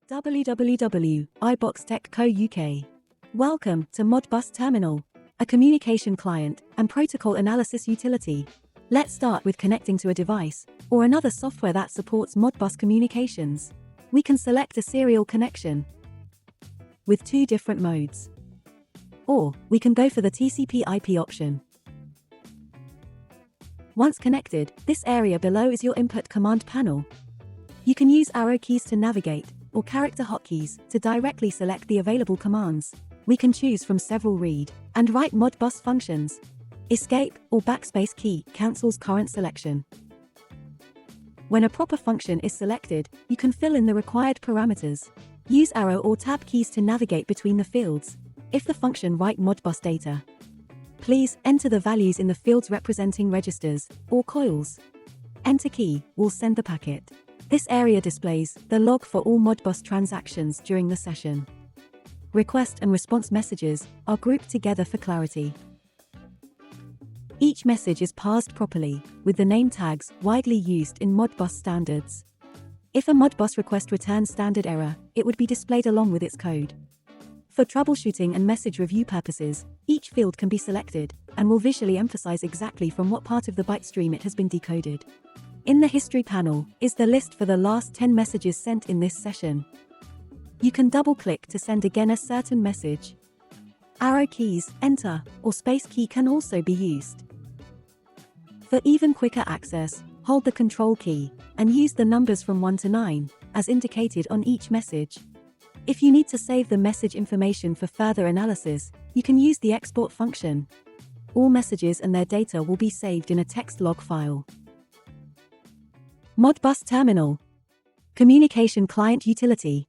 www.iboxtech.co.uk. Welcome to Modbus Terminal, a communication client and protocol analysis utility. Let's start with connecting to a device or another software that supports Modbus communications. We can select a serial connection with two different modes. Or we can go for the TCP/IP option. Once connected, this area below is your input command panel. You can use arrow keys to navigate, or character hotkeys to directly select the available commands. We can choose from several read and write Modbus functions. Escape or backspace key cancels current selection. When a proper function is selected, you can fill in the required parameters. Use arrow or tab keys to navigate between the fields. If the function write Modbus data, please enter the values in the fields representing registers or coils. Enter key will send the packet. This area displays the log for all Modbus transactions during the session. Request and response messages are grouped together for clarity. Each message is parsed properly, with the name tags widely used in Modbus standards. If a Modbus request returns standard error, it would be displayed along with its code. For troubleshooting and message review purposes, each field can be selected and will visually emphasize exactly from what part of the byte stream it has been decoded. In the history panel is the list for the last 10 messages sent in this session. You can double-click to send again a certain message. Arrow keys, enter, or space key can also be used. For even quicker access, hold the control key and use the numbers from 1 to 9, as indicated on each message. If you need to save the message information for further analysis, you can use the export function. All messages and their data will be saved in a text log file. Modbus Terminal, communication client utility.